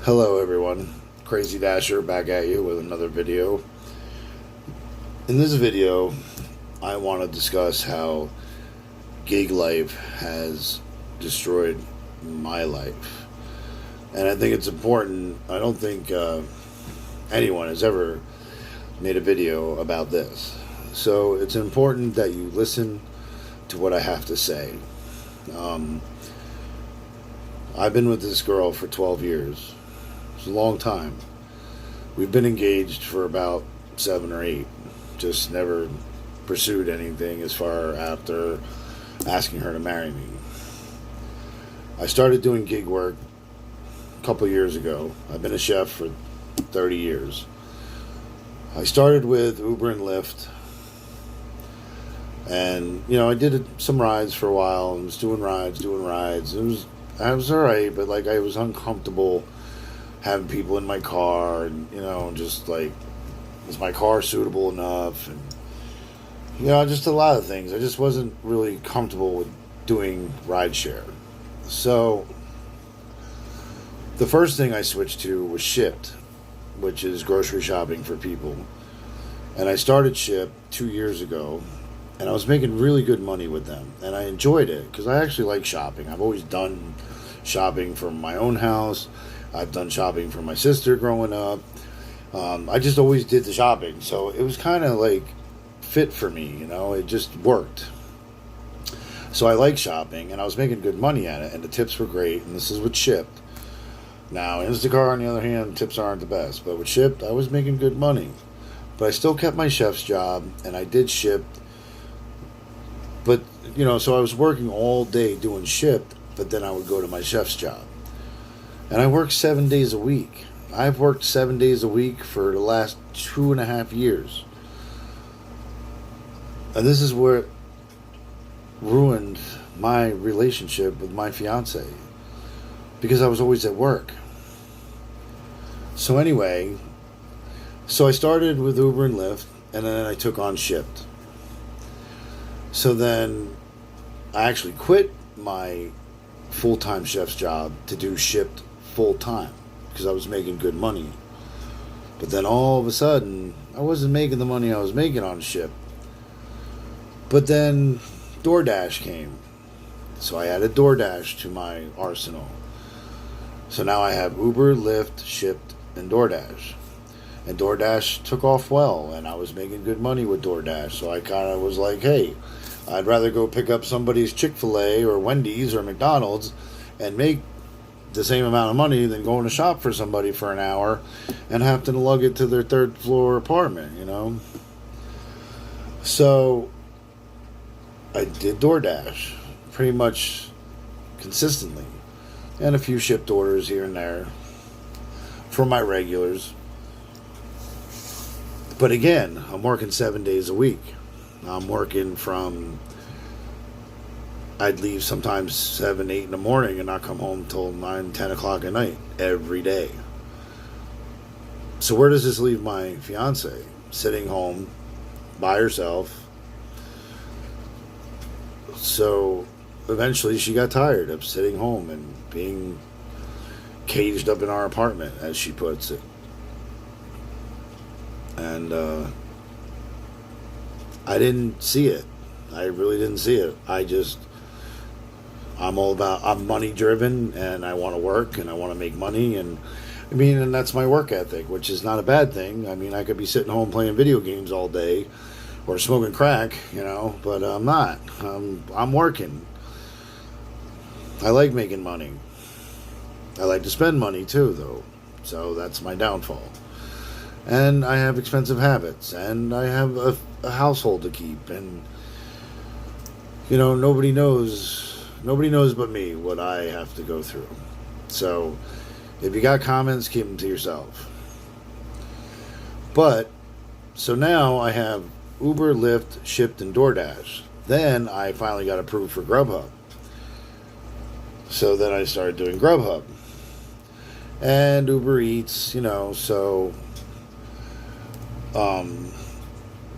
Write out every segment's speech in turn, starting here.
Hello everyone, CraZzzy-Dasher back at you with another video. In this video, I want to discuss how gig life has destroyed my life. And I think it's important. I don't think anyone has ever made a video about this. So it's important that you listen to what I have to say. I've been with this girl for 12 years. It's a long time. We've been engaged for about 7 or 8. Just never pursued anything as far after asking her to marry me. I started doing gig work a couple years ago. I've been a chef for 30 years. I started with Uber and Lyft. And, I did some rides for a while and was doing rides. I was alright, but I was uncomfortable having people in my car and, just is my car suitable enough? And, just a lot of things. I just wasn't really comfortable with doing rideshare. So, the first thing I switched to was Shipt, which is grocery shopping for people. And I started Shipt 2 years ago. And I was making really good money with them. And I enjoyed it because I actually like shopping. I've always done shopping for my own house. I've done shopping for my sister growing up. I just always did the shopping. So it was kind of fit for me, It just worked. So I like shopping and I was making good money at it. And the tips were great. And this is with Shipt. Now, Instacart, on the other hand, tips aren't the best. But with Shipt, I was making good money. But I still kept my chef's job. And I did Shipt. But, so I was working all day doing Shipt, but then I would go to my chef's job. And I worked 7 days a week. I've worked 7 days a week for the last 2.5 years. And this is where it ruined my relationship with my fiance. Because I was always at work. So anyway, I started with Uber and Lyft, and then I took on Shipt. So then I actually quit my full-time chef's job to do Shipt full-time because I was making good money. But then all of a sudden, I wasn't making the money I was making on Shipt. But then DoorDash came. So I added DoorDash to my arsenal. So now I have Uber, Lyft, Shipt, and DoorDash. And DoorDash took off well, and I was making good money with DoorDash. So I kind of was like, hey, I'd rather go pick up somebody's Chick-fil-A or Wendy's or McDonald's and make the same amount of money than going to shop for somebody for an hour and have to lug it to their third floor apartment, So I did DoorDash pretty much consistently and a few shipped orders here and there for my regulars. But again, I'm working 7 days a week. I'm working I'd leave sometimes 7, 8 in the morning and not come home till 9, 10 o'clock at night every day. So where does this leave my fiance? Sitting home by herself. So eventually she got tired of sitting home and being caged up in our apartment, as she puts it. And I didn't see it. I really didn't see it. I'm money driven and I want to work and I want to make money. And and that's my work ethic, which is not a bad thing. I could be sitting home playing video games all day or smoking crack, but I'm not. I'm working. I like making money. I like to spend money too, though. So that's my downfall. And I have expensive habits, and I have a household to keep, and nobody knows but me what I have to go through. So if you got comments, keep them to yourself. But so now I have Uber, Lyft, Shipt, and DoorDash. Then I finally got approved for Grubhub. So then I started doing Grubhub and Uber Eats, so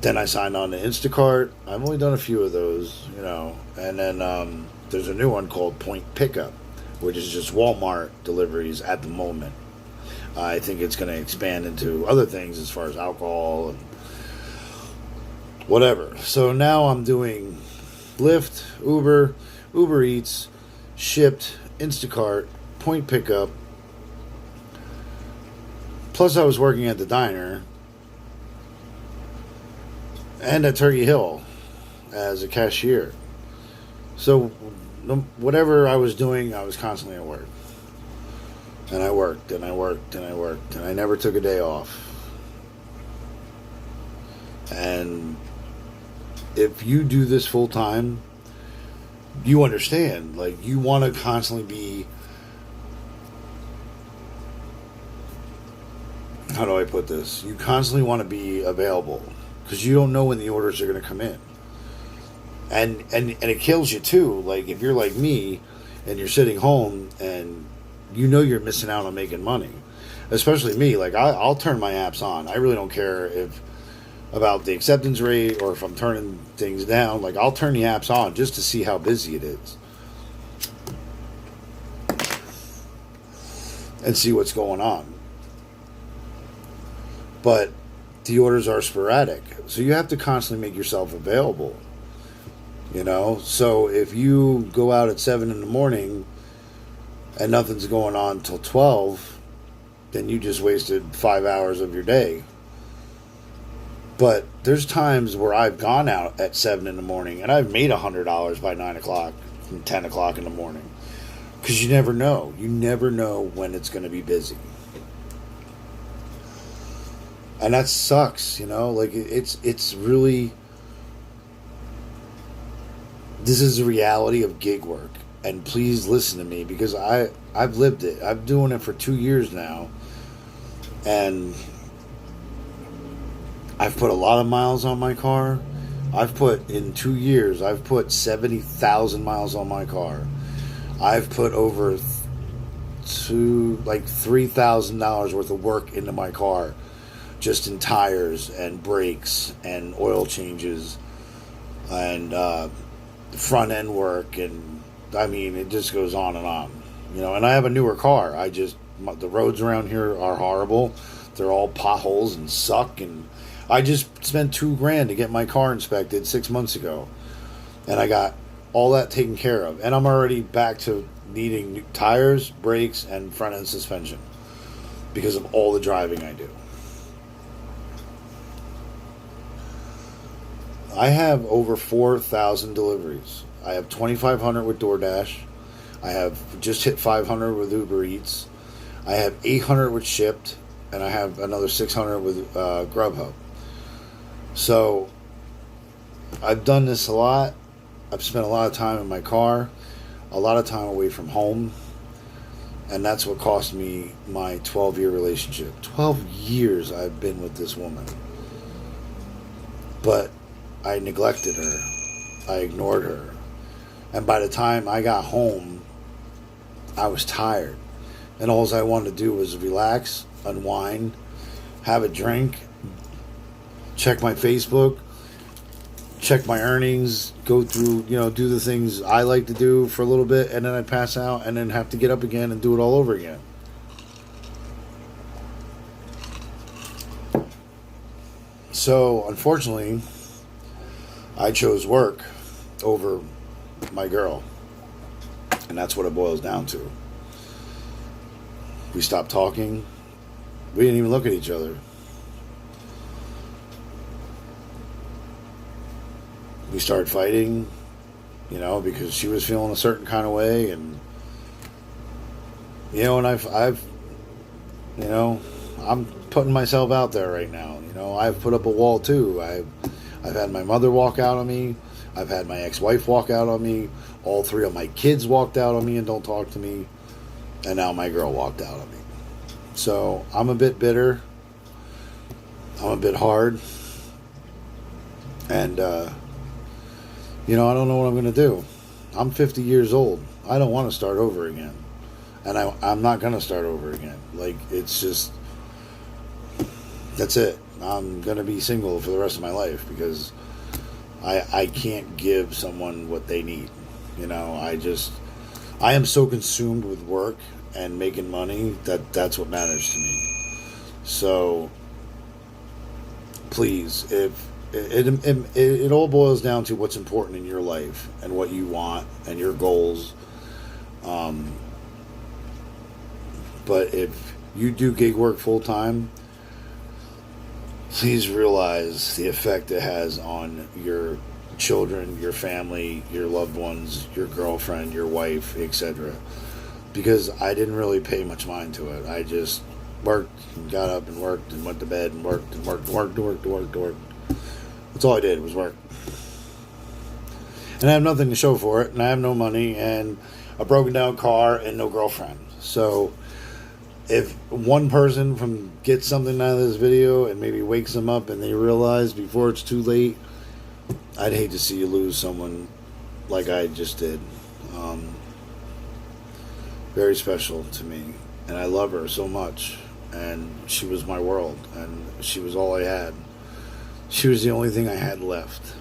then I signed on to Instacart. I've only done a few of those, and then there's a new one called Point Pickup, which is just Walmart deliveries at the moment. I think it's going to expand into other things as far as alcohol and whatever. So now I'm doing Lyft, Uber Eats, Shipped, Instacart, point pickup. Plus I was working at the diner and at Turkey Hill as a cashier. So whatever I was doing, I was constantly at work. And I worked, and I worked, and I worked, and I never took a day off. And if you do this full time, you understand. Like, you want to constantly be, how do I put this? You constantly want to be available because you don't know when the orders are going to come in. And it kills you too. Like, if you're like me and you're sitting home and you know you're missing out on making money, especially me. Like, I'll turn my apps on. I really don't care if about the acceptance rate or if I'm turning things down. Like, I'll turn the apps on just to see how busy it is and see what's going on. But the orders are sporadic, so you have to constantly make yourself available. You know, so if you go out at 7 in the morning and nothing's going on till 12, then you just wasted 5 hours of your day. But there's times where I've gone out at 7 in the morning and I've made $100 by 9 o'clock and 10 o'clock in the morning. Because you never know. You never know when it's going to be busy. And that sucks, you know? Like, it's really... This is the reality of gig work. And please listen to me, because I've lived it. I'm doing it for 2 years now. And I've put a lot of miles on my car. In 2 years, I've put 70,000 miles on my car. I've put over $3,000 worth of work into my car, just in tires and brakes and oil changes and front end work, and I mean, it just goes on and on, you know. And I have a newer car. The roads around here are horrible. They're all potholes and suck, and I just spent $2,000 to get my car inspected 6 months ago, and I got all that taken care of, and I'm already back to needing new tires, brakes, and front end suspension because of all the driving I do. I have over 4,000 deliveries. I have 2,500 with DoorDash. I have just hit 500 with Uber Eats. I have 800 with Shipped, and I have another 600 with Grubhub. So I've done this a lot. I've spent a lot of time in my car, a lot of time away from home, and that's what cost me my 12-year relationship. 12 years I've been with this woman. But I neglected her. I ignored her. And by the time I got home, I was tired. And all I wanted to do was relax, unwind, have a drink, check my Facebook, check my earnings, go through, do the things I like to do for a little bit, and then I'd pass out and then have to get up again and do it all over again. So, unfortunately, I chose work over my girl. And that's what it boils down to. We stopped talking. We didn't even look at each other. We started fighting, because she was feeling a certain kind of way, and and I'm putting myself out there right now. I've put up a wall too. I've had my mother walk out on me. I've had my ex-wife walk out on me. All 3 of my kids walked out on me and don't talk to me. And now my girl walked out on me. So I'm a bit bitter. I'm a bit hard. And, I don't know what I'm going to do. I'm 50 years old. I don't want to start over again. And I'm not going to start over again. Like, it's just, that's it. I'm going to be single for the rest of my life because I can't give someone what they need. I am so consumed with work and making money, that's what matters to me. So please, if it all boils down to what's important in your life and what you want and your goals. But if you do gig work full time, please realize the effect it has on your children, your family, your loved ones, your girlfriend, your wife, etc. Because I didn't really pay much mind to it. I just worked and got up and worked and went to bed and worked and worked and worked and worked and worked and worked. That's all I did was work. And I have nothing to show for it, and I have no money, and a broken down car, and no girlfriend. So if one person gets something out of this video and maybe wakes them up and they realize before it's too late, I'd hate to see you lose someone like I just did. Very special to me, and I love her so much, and she was my world, and she was all I had. She was the only thing I had left.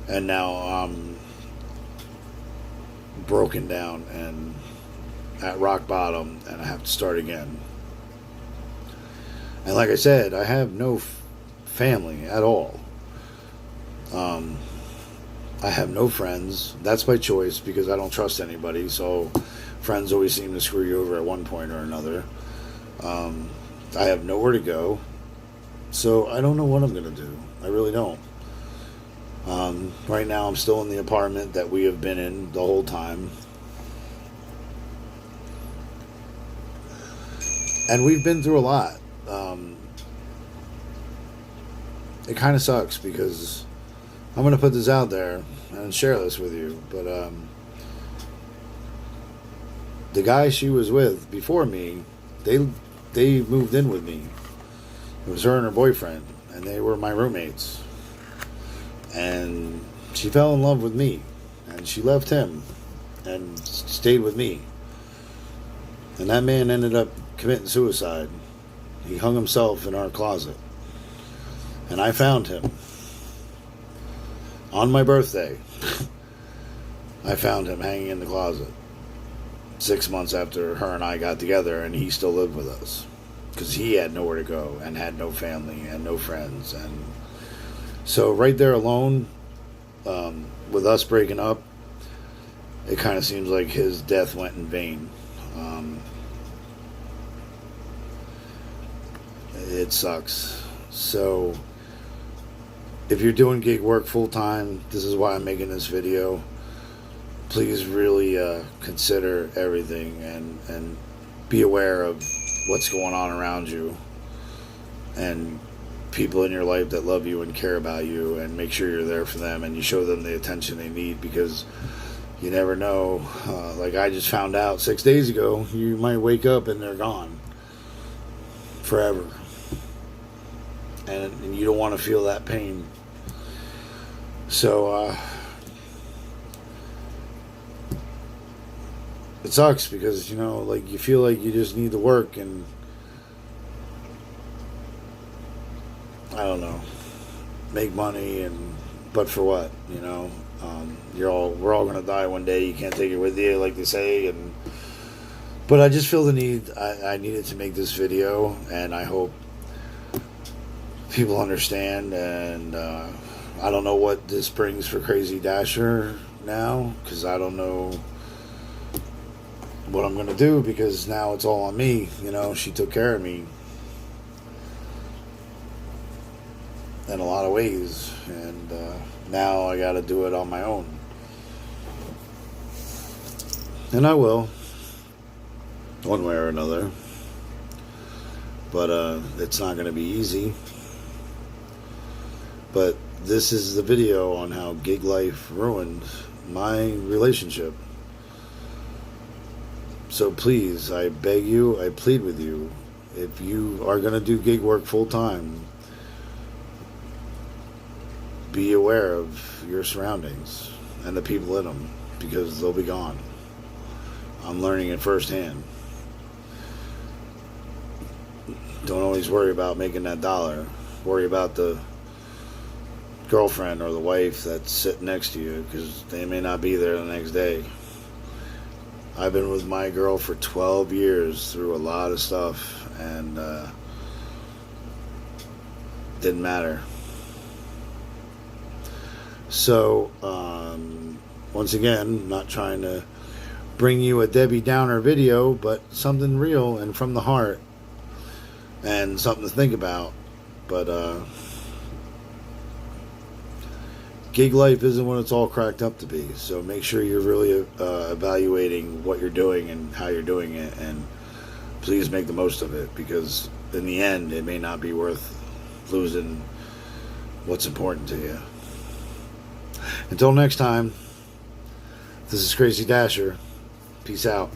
And now I'm broken down and at rock bottom, and I have to start again. And like I said, I have no family at all. I have no friends. That's by choice because I don't trust anybody. So friends always seem to screw you over at one point or another. I have nowhere to go. So I don't know what I'm going to do. I really don't. Right now I'm still in the apartment that we have been in the whole time. And we've been through a lot. It kind of sucks because I'm going to put this out there and share this with you. But the guy she was with before me, they moved in with me. It was her and her boyfriend, and they were my roommates. And she fell in love with me, and she left him and stayed with me. And that man ended up committing suicide. He hung himself in our closet. And I found him on my birthday. I found him hanging in the closet 6 months after her and I got together, and he still lived with us because he had nowhere to go and had no family and no friends. And so right there alone, with us breaking up, it kind of seems like his death went in vain. It sucks. So if you're doing gig work full time, this is why I'm making this video. Please really consider everything and be aware of what's going on around you and people in your life that love you and care about you, and make sure you're there for them and you show them the attention they need, because you never know. Like I just found out 6 days ago, you might wake up and they're gone forever, and you don't want to feel that pain. So it sucks because, you know, like you feel like you just need to work and I don't know, make money, but for what, you know? We're all gonna die one day. You can't take it with you, like they say. But I just feel the need. I needed to make this video, and I hope people understand. And I don't know what this brings for CraZzzy-Dasher now, because I don't know what I'm gonna do, because now it's all on me. You know, she took care of me in a lot of ways, and now I got to do it on my own, and I will, one way or another. But it's not going to be easy. But this is the video on how gig life ruined my relationship. So please, I beg you, I plead with you, if you are going to do gig work full time, be aware of your surroundings and the people in them, because they'll be gone. I'm learning it firsthand. Don't always worry about making that dollar. Worry about the girlfriend or the wife that's sitting next to you, because they may not be there the next day. I've been with my girl for 12 years through a lot of stuff, and didn't matter. So, once again, not trying to bring you a Debbie Downer video, but something real and from the heart, and something to think about. But gig life isn't what it's all cracked up to be. So make sure you're really evaluating what you're doing and how you're doing it, and please make the most of it, because in the end, it may not be worth losing what's important to you. Until next time, this is CraZzzy-Dasher. Peace out.